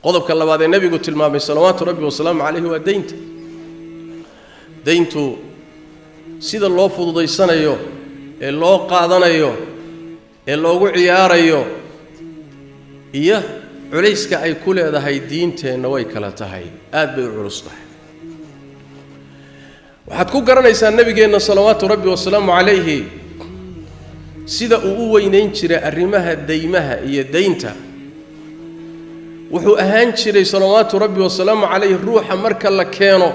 qodobka labaad ee nabigu tilmaamay salawaatu rabbi wa salaamu calayhi waa deyntu sida loo fududaysanayo ee loo qaadanayo ee loogu ciyaarayo iyo culayska ay ku leedahay diinteenna way kala tahay aad bay u culus tahay waxaad ku garanaysaa nabigeenna salawaatu rabbi wa salaamu calayhi sida uu u weynayn jiray arrimaha deymaha iyo deynta wuxuu ahaan jiray salawaatu rabbi wa salaamu calayhi ruuxa marka la keeno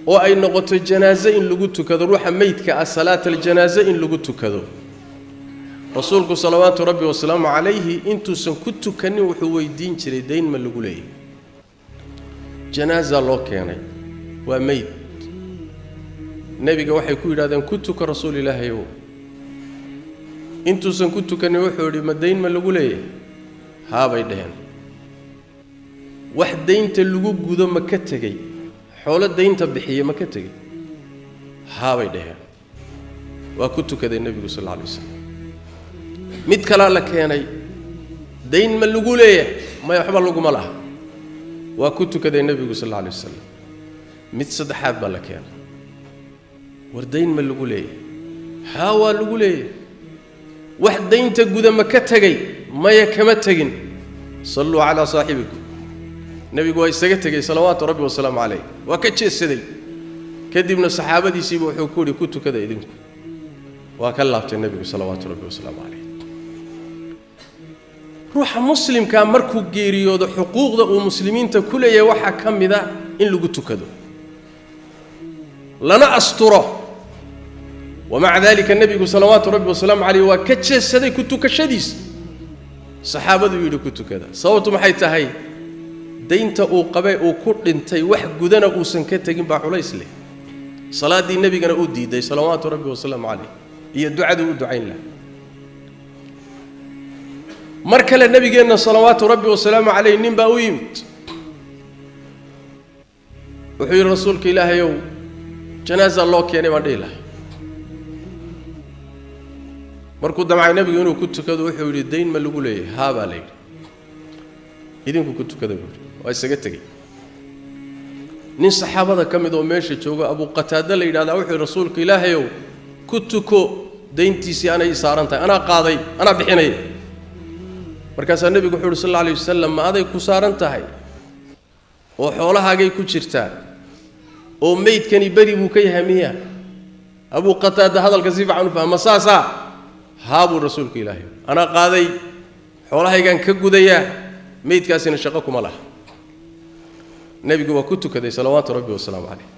oo ay noqoto janaaso in lagu tukado ruuxa meydka ah salaatul janaaso in lagu tukado rasuulku salawaatu rabbi wa salaamu calayhi intuusan ku tukanin wuxuu weydiin jiray deyn ma lagu leeyahay janaaza loo keenay waa meyd nabiga waxay ku yiraahdeen ku tuka rasuul ilaahay intuusan ku tukanin wuxuu yiri ma deyn ma lagu leeyahay haabay dhaheen wax deynta lagu gudo ma ka tagay xoolo deynta bixiye ma ka tagay haabay dhaheen waa ku tukaday nabigu sallallahu alayhi wasallam mid kala la keenay deyn ma lagu leeyahay ma waxba lagu ma laha waa ku tukaday nabigu sallallahu alayhi wasallam mid saddexaad baa la keenay war deyn ma lagu leeyahay haa waa lagu leeyahay wax deynta guda ma ka tagay maya kama tagin sallu ala saahibikum nabigu waa isaga tagay salawaatu rabbi wa salaamu calayhi waa ka jeesaday kadibna saxaabadiisiiba wuxuu ku yiri ku tukada idinku waa ka laabtay nabigu salawaatu rabbi wa salaamu calayhi ruuxa muslimka markuu geeriyoodo xuquuqda uu muslimiinta ku leeyahay waxa kamida in lagu tukado lana asturo ومع ذلك النبي صلوات ربي وسلام عليه وكجسدي كنت كشديس صحابته يقولوا كنت كذا صوت ما حيتهي دينت او قبا او كدنتي wax gudana uu san ka tagin ba culays leh salaadii nabigana uu diiday صلوات ربي وسلام عليه iyo ducada uu ducayn la markale nabigeena صلوات ربي وسلام عليه nin ba u yimid wuxuu rasuulka ilaahay janaaza loo keenay waan dhilaa markuu damcay nabigu inuu ku tukado wuxuu yiri deyn ma lagu leeyahay ha baa leeyahay idinku ku tukada waa isaga tagay nin saxaabada kamid oo meesha jooga Abu Qataada la yiraahdo wuxuu rasuulka ilaahay ku tuko deyntiisi ana isaarantahay ana qaaday ana bixinay markaas nabigu wuxuu sallallahu alayhi wasallam ma aday ku saaran tahay oo xoolahaagay ku jirtaa oo meydkani bari buu ka yahay miya Abu Qataada hadalka si fiican u fahma saasa هابو رسولك إلهي أنا قاضي حولها كان كجوديا ميت كاسين شقكم الله نبي جوا كتو كذا صلوات ربي والسلام عليه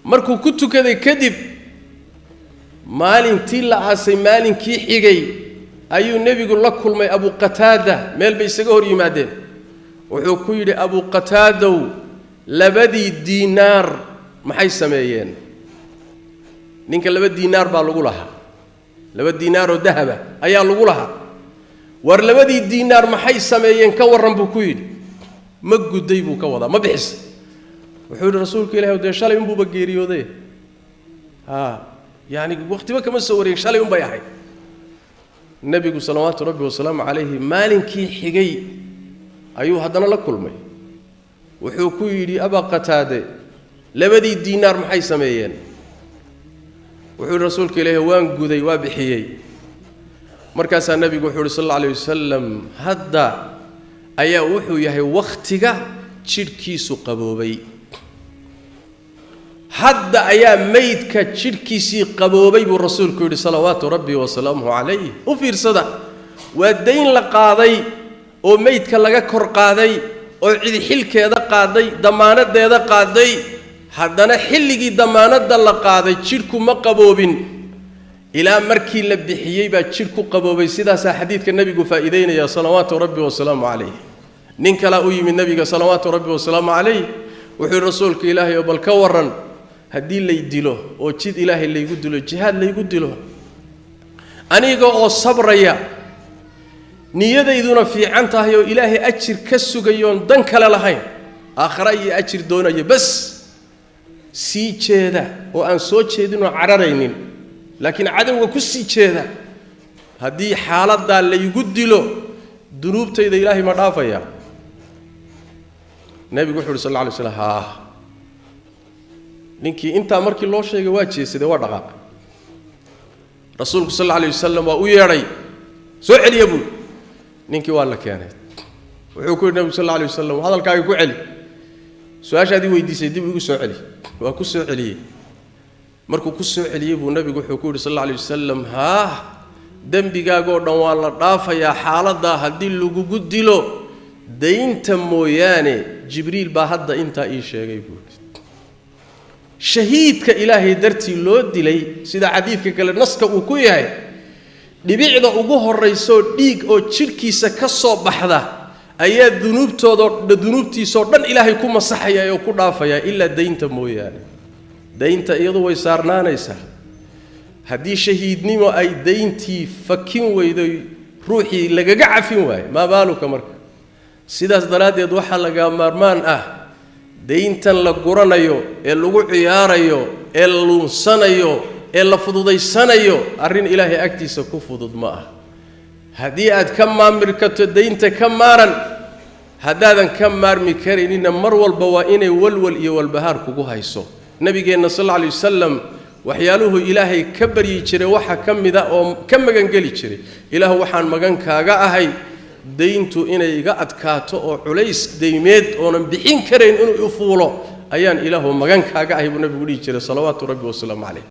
مركو كتو كذا كذب مالين تلا عسى مالين كي حجي أيو نبي يقول لك كل ما أبو قتادة مال بيسجور يمادين وحكوا لي أبو قتادة لبدي دينار ما حي سمايين نينك لبدي دينار بالقولها لبدي دينار وذهب أيا لقولها ورلبدي دينار ما حي سمايين كورن بكويد مجد ديبو كوضا ما بحس وحول رسولك إلهي ودي شالي ينبو بقيري وذي يعني وقت ما كمان سورين شالي ينبو يحي النبي صلوات ربي وسلام عليه مالكي حقي أيوه هدنا لك كل مي وحكويري أبا قتادة لبدي دينار ما حي سمايين وحول رسولك إلهي وان قذي وابحيي مركز النبي وحول صلى الله عليه وسلم هدا أيا وحو يهي وقتك تشركيسو قبوبي هدا أيا ميتك تشركيسي قبوبي بالرسول كوري صلوات ربي وسلامه عليه وفير صدا والدين لقاضي وميتك لغا كور قاضي وعيد حلك يدا قاضي ضمانت يدا قاضي هدنا حلقي ضمانت دل قاضي تشركو ما قبوبين إلى مركي لبحيي با تشركو قبوبي سيدا حديث النبي فائدين يا صلوات ربي وسلام عليه نين كلا أوي من النبي صلوات ربي وسلام عليه وحي رسولك إلهي وبالكورن هدي اللي يديله وتشيد إلهي اللي يقدله جهاد اللي يقدله أنيقو أو صبر يا نيدا يدون في عنتها يو إلهي أجر كسوغيون دنك لهين آخري أجر دون بس سي جيدا وأن سو جيدين وعررينين لكن عدم وكسي جيدا هدي حالة دا اللي يقدله ذنوب تيدا إلهي مدافع nabigu wuxuu sallallahu alayhi wasallam ha ninkii inta markii loo sheegay waa jeesaday waa dhaqaaq rasuulku sallallahu alayhi wasallam waa u yeeray soo celiya buu ninkii waa la keenay wuxuu ku yiri nabigu sallallahu alayhi wasallam hadalkaaga ku celi su'aashaadii weydiisay dib ugu soo celi waa ku soo celiyay markuu ku soo celiyay buu nabigu wuxuu ku yiri sallallahu alayhi wasallam ha dambigaaga dhan waa la dhaafayaa xaaladda hadii lagu dilo daynta mooyaane jibriil baa hadda inta ii sheegay buu shahiidka ilaahay dartii loo dilay sida xadiidka kale naska uu ku yahay dhibicda ugu horeyso dhiig oo jirkiisa ka soo baxda ayaa dunuubtiisa dhan ilaahay ku masaxaya oo ku dhaafaya illa daynta mooyaane daynta iyadu way saarnaanaysaa haddii shahiidnimo ay dayntii fakin weyday ruuxii lagaga cafin waayo ma baaluka marka sidaas daraadeed waxa laga maarmaan ah dayntan la guranayo ee lagu ciyaarayo ee la lunsanayo ee la fududaysanayo arrin ilaahay agtiisa ku fudud ma ah haddii aad ka maamirkato daynta ka maaran haddaadan ka maarmi karinina mar walba waa inay walwal iyo walbahaar kugu hayso nabigeenna sallallahu alayhi wasallam waxyaaluhu ilaahay ka baryi jiray waxa kamida oo ka magan gali jiray ilaahu waxaan magan kaaga ahay dayntu inay iga adkaato oo culays daymeed oonan bixin karayn inuu u fuulo ayaan ilaahu magan kaaga ahay buu nabigu dhihi jiray salawaatu rabbi wa salaamu alayhi